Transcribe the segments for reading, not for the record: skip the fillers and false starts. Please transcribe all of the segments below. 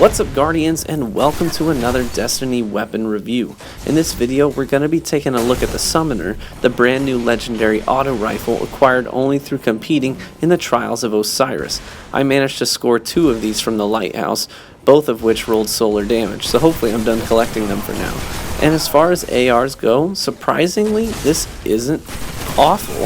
What's up, Guardians, and welcome to another Destiny weapon review. In this video we're going to be taking a look at the Summoner, the brand new legendary auto rifle acquired only through competing in the Trials of Osiris. I managed to score 2 of these from the Lighthouse, both of which rolled solar damage, so hopefully I'm done collecting them for now. And as far as ARs go, surprisingly this isn't awful.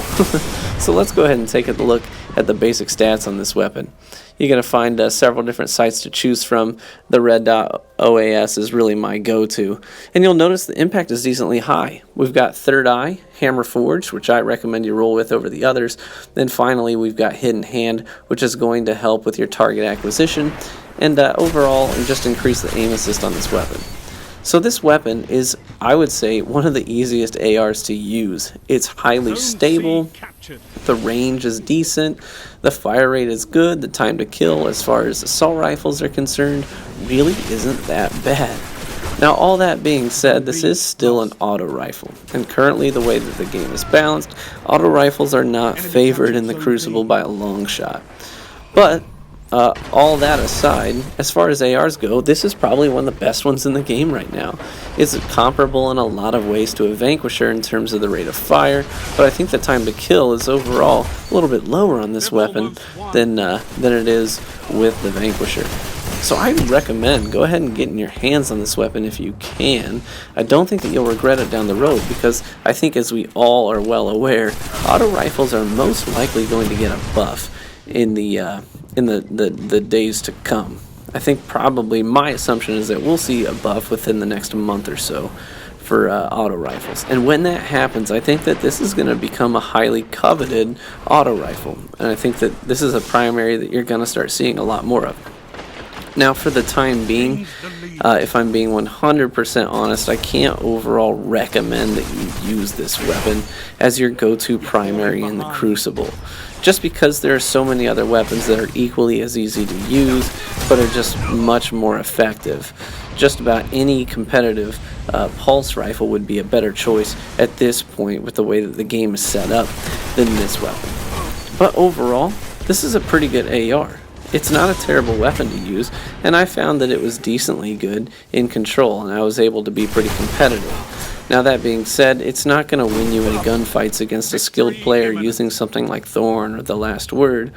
So let's go ahead and take a look at the basic stats on this weapon. You're going to find several different sites to choose from. The red dot OAS is really my go-to. And you'll notice the impact is decently high. We've got Third Eye, Hammer Forge, which I recommend you roll with over the others. Then finally we've got Hidden Hand, which is going to help with your target acquisition and overall just increase the aim assist on this weapon. So this weapon is, I would say, one of the easiest ARs to use. It's highly stable, the range is decent, the fire rate is good, the time to kill as far as assault rifles are concerned really isn't that bad. Now all that being said, this is still an auto rifle, and currently the way that the game is balanced, auto rifles are not favored in the Crucible by a long shot. But all that aside, as far as ARs go, this is probably one of the best ones in the game right now. It's comparable in a lot of ways to a Vanquisher in terms of the rate of fire, but I think the time to kill is overall a little bit lower on this weapon than it is with the Vanquisher. So I recommend go ahead and getting your hands on this weapon if you can. I don't think that you'll regret it down the road, because I think, as we all are well aware, auto rifles are most likely going to get a buff in the days to come. I think probably my assumption is that we'll see a buff within the next month or so for auto rifles. And when that happens, I think that this is going to become a highly coveted auto rifle. And I think that this is a primary that you're going to start seeing a lot more of. Now, for the time being, if I'm being 100% honest, I can't overall recommend that you use this weapon as your go-to primary in the Crucible, just because there are so many other weapons that are equally as easy to use, but are just much more effective. Just about any competitive pulse rifle would be a better choice at this point with the way that the game is set up than this weapon. But overall, this is a pretty good AR. It's not a terrible weapon to use, and I found that it was decently good in control, and I was able to be pretty competitive. Now, that being said, it's not going to win you any gunfights against a skilled player using something like Thorn or The Last Word.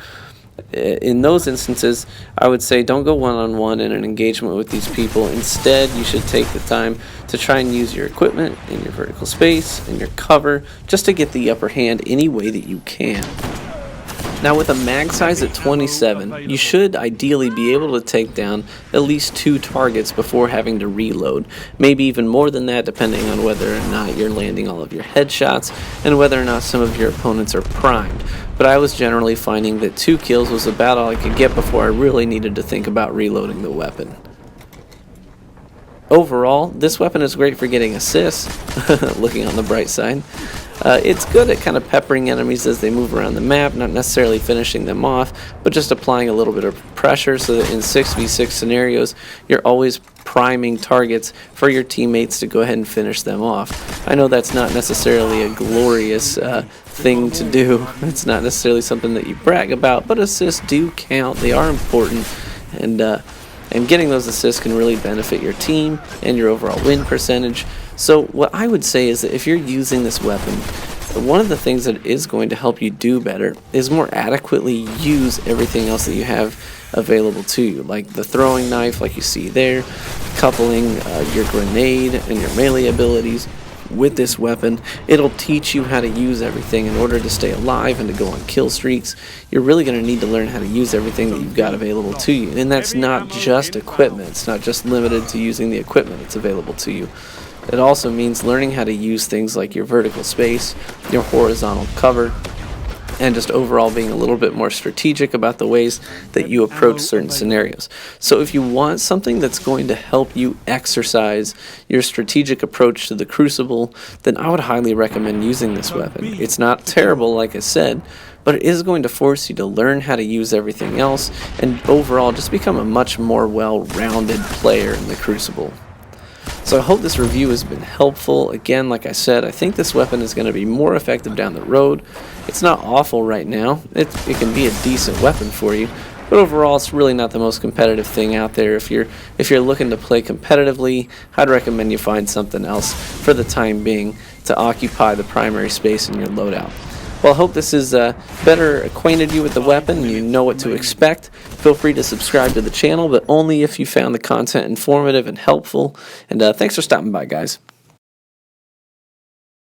In those instances, I would say don't go one-on-one in an engagement with these people. Instead, you should take the time to try and use your equipment and your vertical space and your cover just to get the upper hand any way that you can. Now, with a mag size at 27, you should ideally be able to take down at least 2 targets before having to reload. Maybe even more than that, depending on whether or not you're landing all of your headshots and whether or not some of your opponents are primed. But I was generally finding that 2 kills was about all I could get before I really needed to think about reloading the weapon. Overall, this weapon is great for getting assists, looking on the bright side. It's good at kind of peppering enemies as they move around the map, not necessarily finishing them off, but just applying a little bit of pressure so that in 6v6 scenarios, you're always priming targets for your teammates to go ahead and finish them off. I know that's not necessarily a glorious thing to do. It's not necessarily something that you brag about, but assists do count. They are important, and getting those assists can really benefit your team and your overall win percentage. So what I would say is that if you're using this weapon, one of the things that is going to help you do better is more adequately use everything else that you have available to you, like the throwing knife, like you see there, coupling your grenade and your melee abilities with this weapon. It'll teach you how to use everything in order to stay alive and to go on kill streaks. You're really going to need to learn how to use everything that you've got available to you, and that's not just equipment. It's not just limited to using the equipment that's available to you. It also means learning how to use things like your vertical space, your horizontal cover, and just overall being a little bit more strategic about the ways that you approach certain scenarios. So if you want something that's going to help you exercise your strategic approach to the Crucible, then I would highly recommend using this weapon. It's not terrible, like I said, but it is going to force you to learn how to use everything else and overall just become a much more well-rounded player in the Crucible. So I hope this review has been helpful. Again, like I said, I think this weapon is going to be more effective down the road. It's not awful right now. It can be a decent weapon for you, but overall it's really not the most competitive thing out there. If you're looking to play competitively, I'd recommend you find something else for the time being to occupy the primary space in your loadout. Well, I hope this has better acquainted you with the weapon and you know what to expect. Feel free to subscribe to the channel, but only if you found the content informative and helpful. And thanks for stopping by, guys.